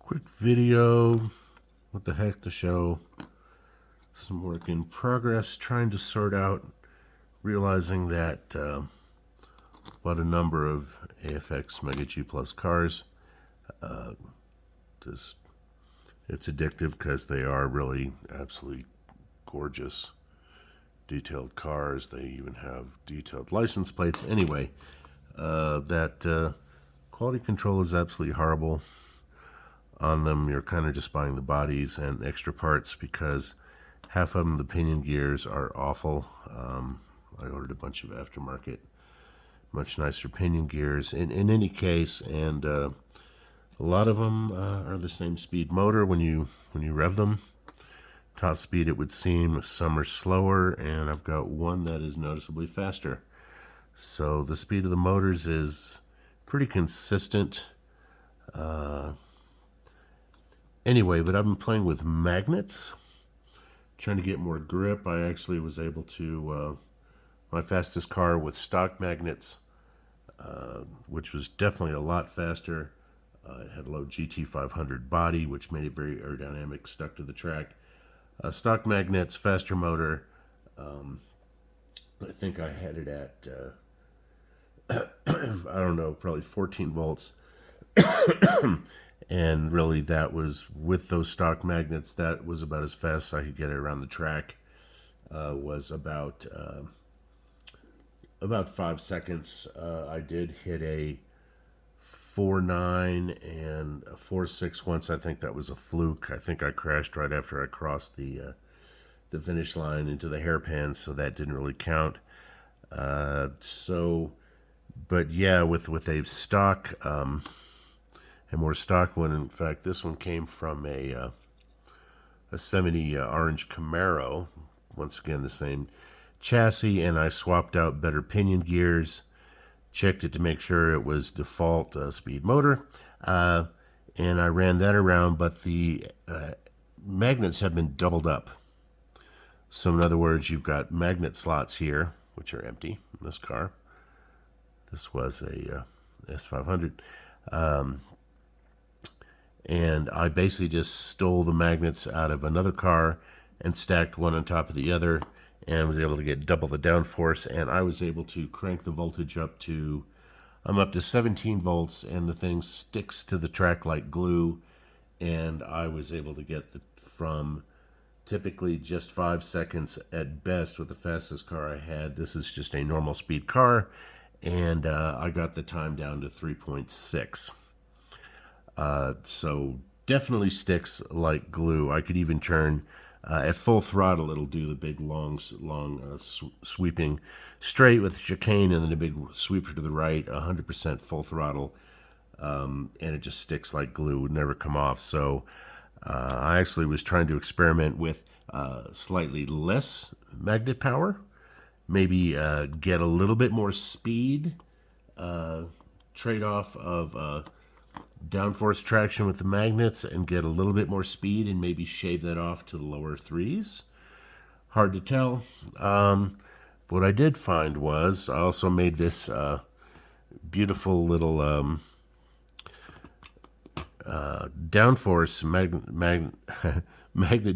Quick video, what the heck to show, some work in progress, trying to sort out, realizing that what a number of AFX Mega G Plus cars, it's addictive because they are really absolutely gorgeous detailed cars. They even have detailed license plates. Anyway, that quality control is absolutely horrible on them. You're kind of just buying the bodies and extra parts because half of them, the pinion gears, are awful. I ordered a bunch of aftermarket, much nicer pinion gears in any case, and a lot of them are the same speed motor when you rev them. Top speed, it would seem. Some are slower, and I've got one that is noticeably faster. So the speed of the motors is pretty consistent. Anyway, but I've been playing with magnets, trying to get more grip. I actually was able to, my fastest car with stock magnets, which was definitely a lot faster. It had a low GT500 body, which made it very aerodynamic, stuck to the track. Stock magnets, faster motor. I think I had it at, I don't know, probably 14 volts. And really, that was with those stock magnets. That was about as fast as I could get it around the track. Was about 5 seconds. I did hit a 4.9 and a 4.6 once. I think that was a fluke. I think I crashed right after I crossed the finish line into the hairpin, so that didn't really count. But yeah, with a stock. A more stock one. In fact, this one came from a 70 orange Camaro. Once again, the same chassis, and I swapped out better pinion gears, checked it to make sure it was default speed motor, and I ran that around, but the magnets have been doubled up. So in other words, you've got magnet slots here, which are empty in this car. This was a S500. And I basically just stole the magnets out of another car and stacked one on top of the other and was able to get double the downforce, and I was able to crank the voltage up to, I'm up to 17 volts, and the thing sticks to the track like glue, and I was able to get from typically just 5 seconds at best with the fastest car I had. This is just a normal speed car, and I got the time down to 3.6. So definitely sticks like glue. I could even turn at full throttle. It'll do the big long sweeping straight with chicane, and then a big sweeper to the right. 100% full throttle, and it just sticks like glue. Would never come off. So I actually was trying to experiment with slightly less magnet power, maybe get a little bit more speed. Trade-off of downforce traction with the magnets and get a little bit more speed and maybe shave that off to the lower threes. Hard to tell. What I did find was I also made this beautiful little downforce magnet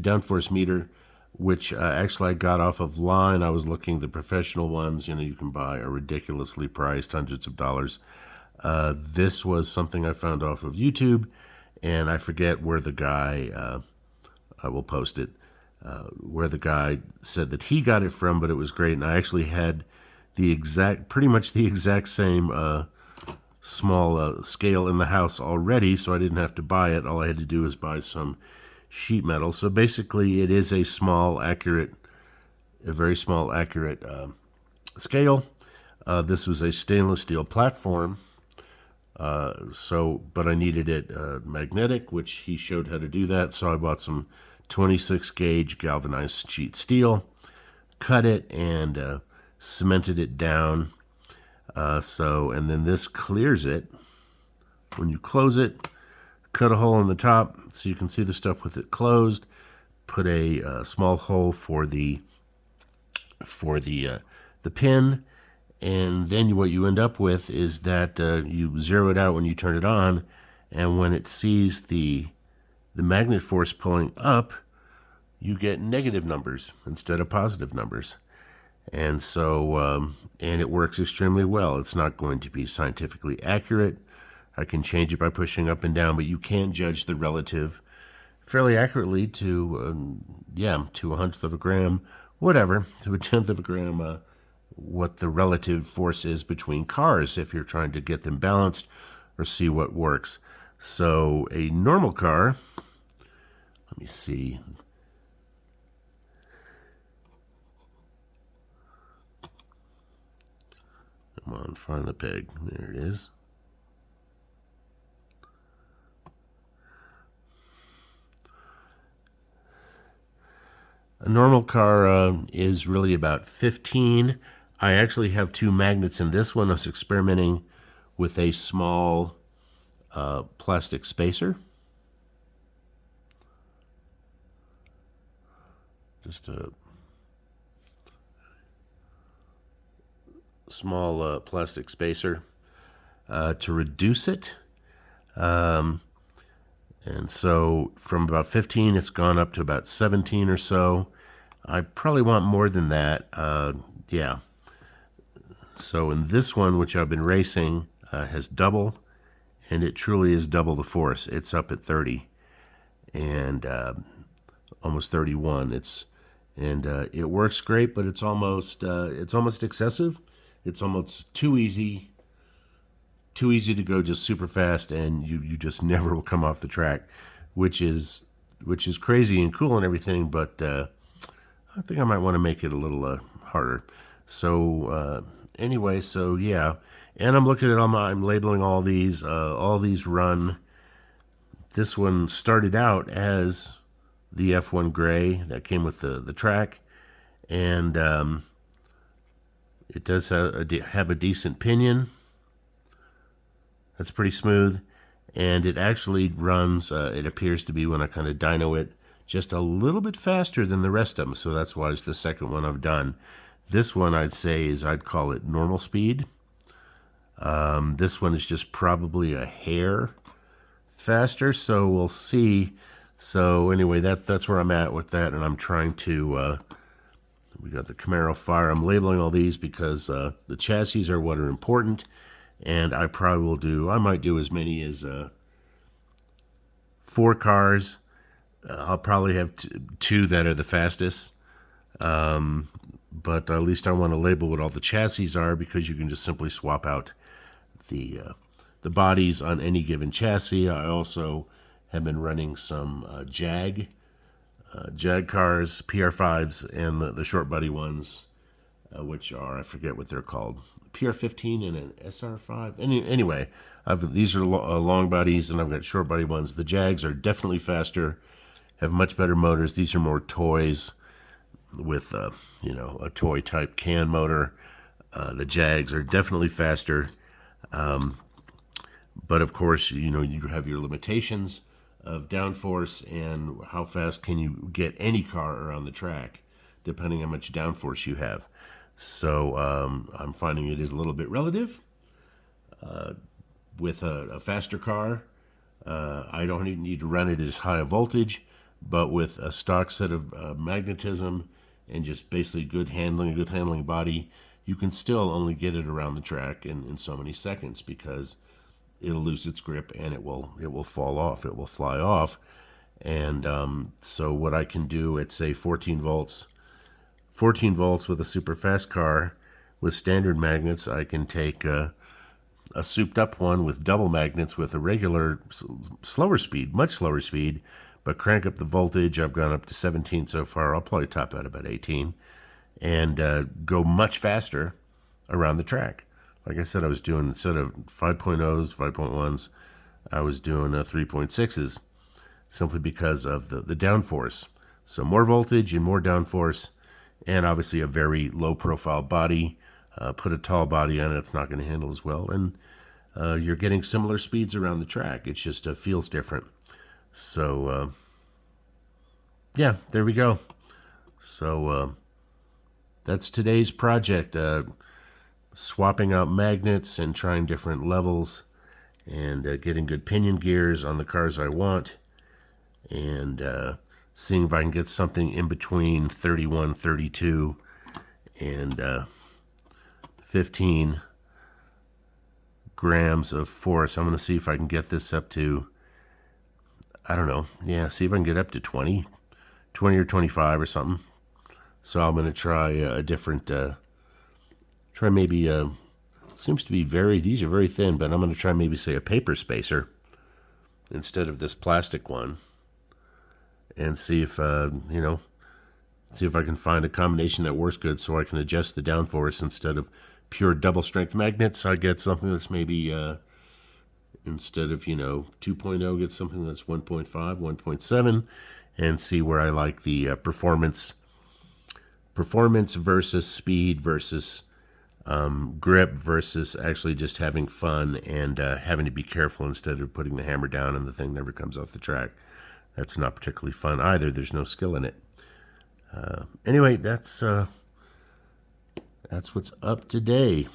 downforce meter, which actually I got off of line. I was looking, the professional ones, you can buy, are ridiculously priced, hundreds of dollars. This was something I found off of YouTube, and I forget where the guy, I will post it, where the guy said that he got it from, but it was great. And I actually had pretty much the exact same small scale in the house already, so I didn't have to buy it. All I had to do was buy some sheet metal. So basically it is a very small, accurate scale. This was a stainless steel platform. But I needed it magnetic, which he showed how to do that. So I bought some 26 gauge galvanized sheet steel, cut it, and cemented it down. And then this clears it. When you close it, cut a hole in the top so you can see the stuff with it closed. Put a small hole for the pin. And then what you end up with is that you zero it out when you turn it on, and when it sees the the magnet force pulling up, you get negative numbers instead of positive numbers. And so, and it works extremely well. It's not going to be scientifically accurate. I can change it by pushing up and down, but you can judge the relative fairly accurately to, to a hundredth of a gram, whatever, to a tenth of a gram, what the relative force is between cars if you're trying to get them balanced or see what works. So a normal car, let me see. Come on, find the peg. There it is. A normal car is really about 15. I actually have two magnets in this one. I was experimenting with a small plastic spacer. Just a small plastic spacer to reduce it. And so from about 15, it's gone up to about 17 or so. I probably want more than that. Yeah. So in this one, which I've been racing, has double, and it truly is double the force. It's up at 30 and almost 31. It works great, but it's almost excessive. It's almost too easy to go just super fast, and you just never will come off the track, which is crazy and cool and everything, but I think I might want to make it a little harder. So anyway, so yeah, and I'm looking at I'm labeling all these run. This one started out as the F1 gray that came with the track, and it does have a decent pinion. That's pretty smooth, and it actually runs, it appears to be when I kind of dyno it, just a little bit faster than the rest of them, so that's why it's the second one I've done. This one I'd call it normal speed. This one is just probably a hair faster, so we'll see. So anyway, that's where I'm at with that, and I'm trying to, we got the Camaro Fire. I'm labeling all these because the chassis are what are important. And I might do as many as 4 cars. I'll probably have 2 that are the fastest. But at least I want to label what all the chassis are, because you can just simply swap out the bodies on any given chassis. I also have been running some Jag cars, PR5s, and the short body ones, which are, I forget what they're called, PR15 and an SR5. Anyway, these are long bodies, and I've got short body ones. The Jags are definitely faster, have much better motors. These are more toys with a toy type can motor. The Jags are definitely faster, but of course, you have your limitations of downforce and how fast can you get any car around the track, depending on how much downforce you have. So I'm finding it is a little bit relative. With a faster car, I don't even need to run it as high a voltage, but with a stock set of magnetism and just basically a good handling body, you can still only get it around the track in so many seconds, because it'll lose its grip and it will fall off, it will fly off. And so what I can do at, say, 14 volts with a super fast car with standard magnets, I can take a souped up one with double magnets with a regular slower speed, much slower speed, but crank up the voltage. I've gone up to 17 so far. I'll probably top out about 18, and go much faster around the track. Like I said, I was doing, instead of 5.0s, 5.1s, I was doing 3.6s, simply because of the downforce. So more voltage and more downforce, and obviously a very low profile body. Put a tall body on it, it's not going to handle as well. And you're getting similar speeds around the track. It just feels different. So, yeah, there we go. So that's today's project. Swapping out magnets and trying different levels, and getting good pinion gears on the cars I want. and seeing if I can get something in between 31, 32, and 15 grams of force. I'm going to see if I can get this up to, I don't know, yeah, see if I can get up to 20 or 25 or something. So I'm going to try a different, try maybe, seems to be these are very thin, but I'm going to try maybe say a paper spacer instead of this plastic one, and see if, see if I can find a combination that works good so I can adjust the downforce instead of pure double strength magnets. I get something that's maybe, instead of, 2.0, get something that's 1.5, 1.7, and see where I like the performance versus speed versus grip versus actually just having fun and having to be careful instead of putting the hammer down and the thing never comes off the track. That's not particularly fun either. There's no skill in it. Anyway, that's what's up today.